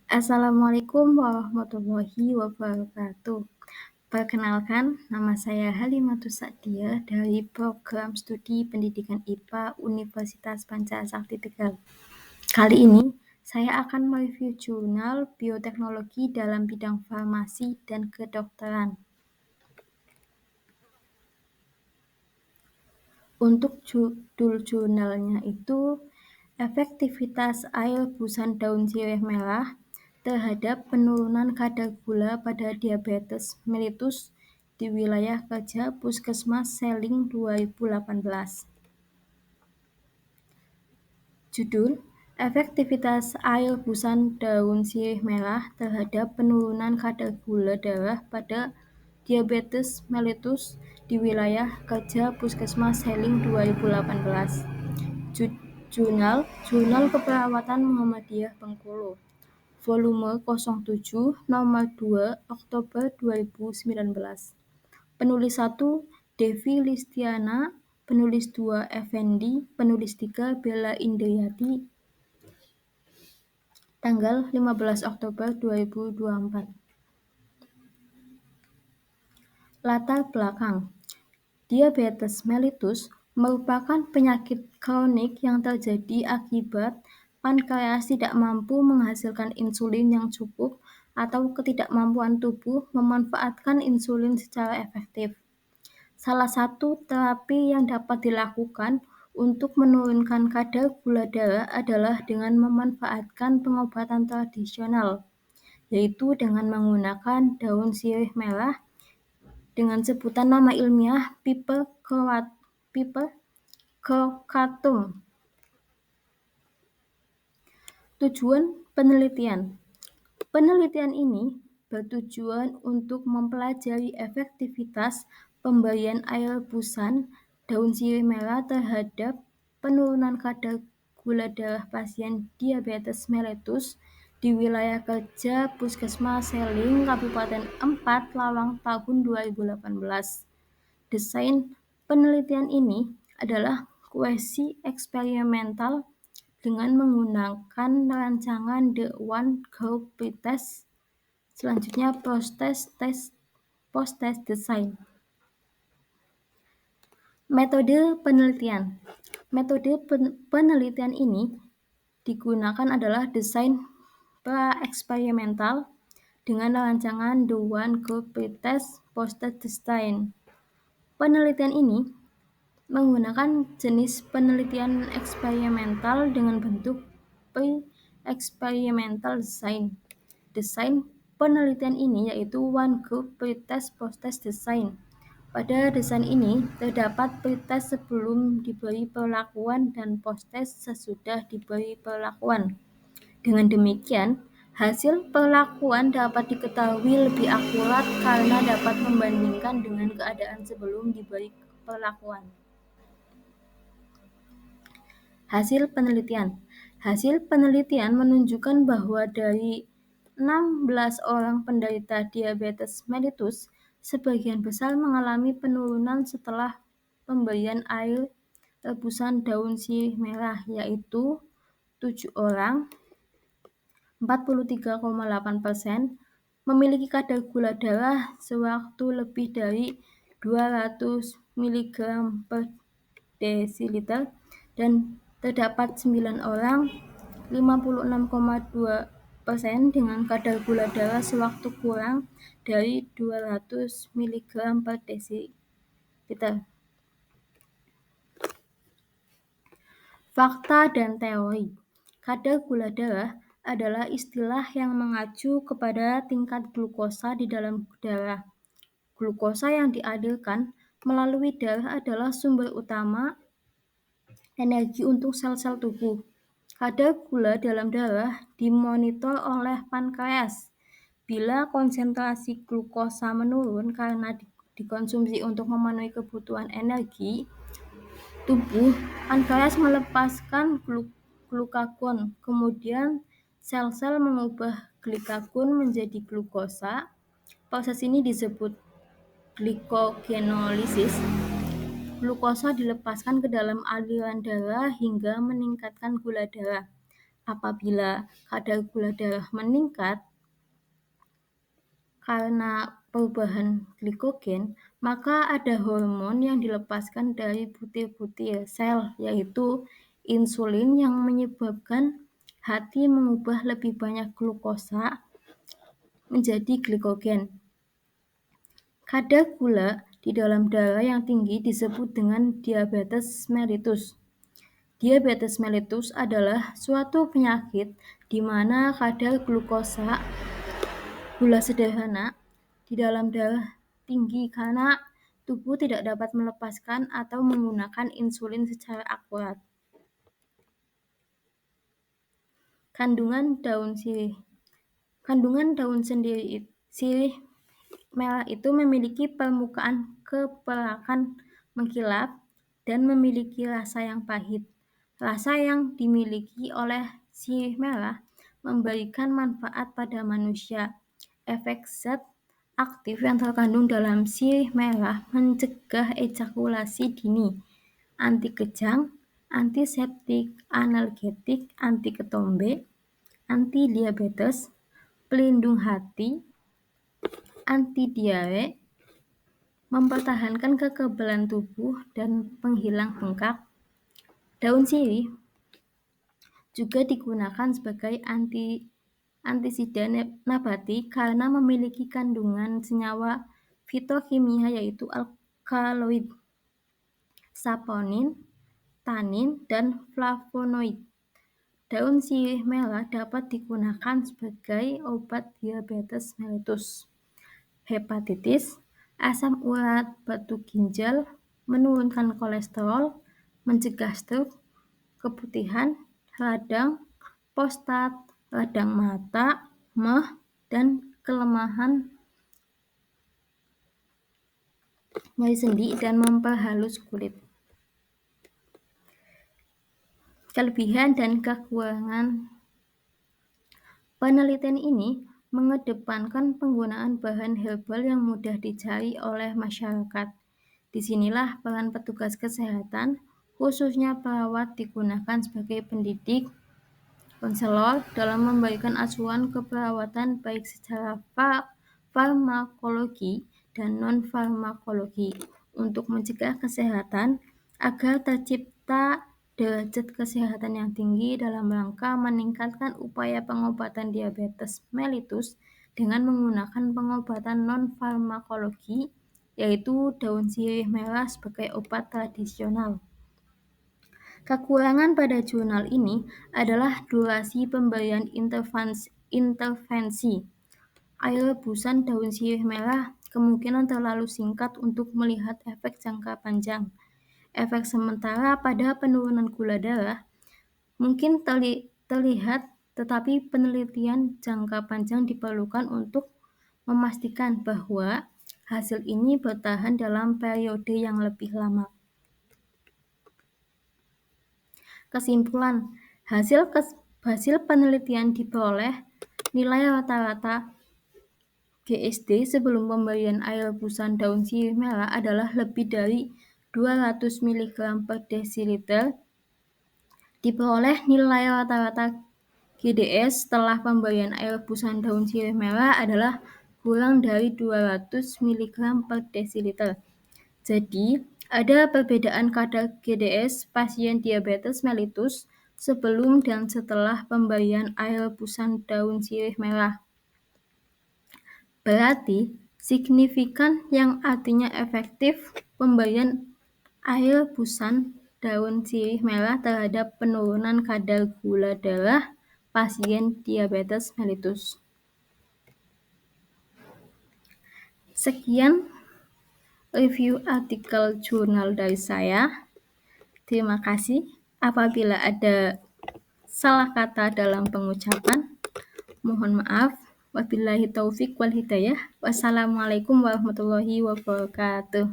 Assalamualaikum warahmatullahi wabarakatuh. Perkenalkan, nama saya Halimatus Sa'diyah dari Program Studi Pendidikan IPA Universitas Pancasakti Tegal. Kali ini, saya akan mereview jurnal bioteknologi dalam bidang farmasi dan kedokteran. Untuk judul jurnalnya itu, efektivitas air busan daun sirih merah terhadap penurunan kadar gula pada diabetes mellitus di wilayah kerja Puskesmas Seling 2018. Judul, efektivitas air busan daun sirih merah terhadap penurunan kadar gula darah pada diabetes mellitus di wilayah kerja Puskesmas Seling 2018. Jurnal Keperawatan Muhammadiyah Bengkulu, volume 07, nomor 2, Oktober 2019. Penulis 1, Devi Listiana, penulis 2, Effendi, penulis 3, Bella Indriati, tanggal 15 Oktober 2024. Latar belakang. Diabetes mellitus merupakan penyakit kronik yang terjadi akibat pankreas tidak mampu menghasilkan insulin yang cukup atau ketidakmampuan tubuh memanfaatkan insulin secara efektif. Salah satu terapi yang dapat dilakukan untuk menurunkan kadar gula darah adalah dengan memanfaatkan pengobatan tradisional, yaitu dengan menggunakan daun sirih merah dengan sebutan nama ilmiah Piperacum. Tujuan penelitian. Penelitian ini bertujuan untuk mempelajari efektivitas pemberian air busan daun sirih merah terhadap penurunan kadar gula darah pasien diabetes mellitus di wilayah kerja Puskesmas Seling, Kabupaten 4 Lawang tahun 2018. Desain penelitian ini adalah kuesi eksperimental dengan menggunakan rancangan The One Group Pretest. Selanjutnya post-test design. Metode penelitian. Metode penelitian ini digunakan adalah desain pra-eksperimental dengan rancangan The One Group Pretest post-test design. Penelitian ini menggunakan jenis penelitian eksperimental dengan bentuk pre-eksperimental design. Desain penelitian ini yaitu One Group Pretest Post-Test Design. Pada desain ini terdapat pretest sebelum diberi perlakuan dan post-test sesudah diberi perlakuan. Dengan demikian, hasil perlakuan dapat diketahui lebih akurat karena dapat membandingkan dengan keadaan sebelum diberi perlakuan. Hasil penelitian menunjukkan bahwa dari 16 orang penderita diabetes mellitus, sebagian besar mengalami penurunan setelah pemberian air rebusan daun sirih merah, yaitu 7 orang, 43,8%, memiliki kadar gula darah sewaktu lebih dari 200 mg per desiliter, dan terdapat 9 orang, 56,2%, dengan kadar gula darah sewaktu kurang dari 200 mg per desiliter. Fakta dan teori. Kadar gula darah adalah istilah yang mengacu kepada tingkat glukosa di dalam darah. Glukosa yang dialirkan melalui darah adalah sumber utama energi untuk sel-sel tubuh. Kadar gula dalam darah dimonitor oleh pankreas. Bila konsentrasi glukosa menurun karena dikonsumsi untuk memenuhi kebutuhan energi tubuh, pankreas melepaskan glukagon. Kemudian sel-sel mengubah glikagon menjadi glukosa. Proses ini disebut glikogenolysis. Glukosa dilepaskan ke dalam aliran darah hingga meningkatkan gula darah. Apabila kadar gula darah meningkat karena perubahan glikogen, maka ada hormon yang dilepaskan dari butir-butir sel, yaitu insulin yang menyebabkan hati mengubah lebih banyak glukosa menjadi glikogen. Kadar gula di dalam darah yang tinggi disebut dengan diabetes mellitus. Diabetes mellitus adalah suatu penyakit di mana kadar gula sederhana di dalam darah tinggi karena tubuh tidak dapat melepaskan atau menggunakan insulin secara akurat. Kandungan daun sirih. Kandungan daun sirih merah itu memiliki permukaan keperakan mengkilap dan memiliki rasa yang pahit. Rasa yang dimiliki oleh sirih merah memberikan manfaat pada manusia. Efek zat aktif yang terkandung dalam sirih merah mencegah ejakulasi dini, anti kejang, antiseptik, analgetik, anti ketombe, anti diabetes, pelindung hati, anti diare, mempertahankan kekebalan tubuh dan penghilang bengkak. Daun sirih juga digunakan sebagai antisida nabati karena memiliki kandungan senyawa fitokimia yaitu alkaloid, saponin, tanin, dan flavonoid. Daun sirih merah dapat digunakan sebagai obat diabetes mellitus, hepatitis, asam urat, batu ginjal, menurunkan kolesterol, mencegah stroke, keputihan, radang, prostat, radang mata, mah, dan kelemahan nyeri sendi dan memperhalus kulit. Kelebihan dan kekurangan penelitian ini mengedepankan penggunaan bahan herbal yang mudah dicari oleh masyarakat. Disinilah peran petugas kesehatan, khususnya perawat, digunakan sebagai pendidik, konselor dalam memberikan asuhan keperawatan baik secara farmakologi dan non-farmakologi untuk mencegah kesehatan agar tercipta derajat kesehatan yang tinggi dalam rangka meningkatkan upaya pengobatan diabetes mellitus dengan menggunakan pengobatan non-farmakologi, yaitu daun sirih merah sebagai obat tradisional. Kekurangan pada jurnal ini adalah durasi pemberian intervensi. Air rebusan daun sirih merah kemungkinan terlalu singkat untuk melihat efek jangka panjang. Efek sementara pada penurunan gula darah mungkin terlihat, tetapi penelitian jangka panjang diperlukan untuk memastikan bahwa hasil ini bertahan dalam periode yang lebih lama. Kesimpulan, hasil penelitian diperoleh nilai rata-rata GSD sebelum pemberian air rebusan daun sirih merah adalah lebih dari 200 mg per desiliter. Diperoleh nilai rata-rata GDS setelah pemberian air rebusan daun sirih merah adalah kurang dari 200 mg per desiliter. Jadi, ada perbedaan kadar GDS pasien diabetes mellitus sebelum dan setelah pemberian air rebusan daun sirih merah. Berarti signifikan yang artinya efektif pemberian air rebusan daun sirih merah terhadap penurunan kadar gula darah pasien diabetes mellitus. Sekian review artikel jurnal dari saya. Terima kasih. Apabila ada salah kata dalam pengucapan, mohon maaf. Wabillahi taufik wal hidayah. Wassalamualaikum warahmatullahi wabarakatuh.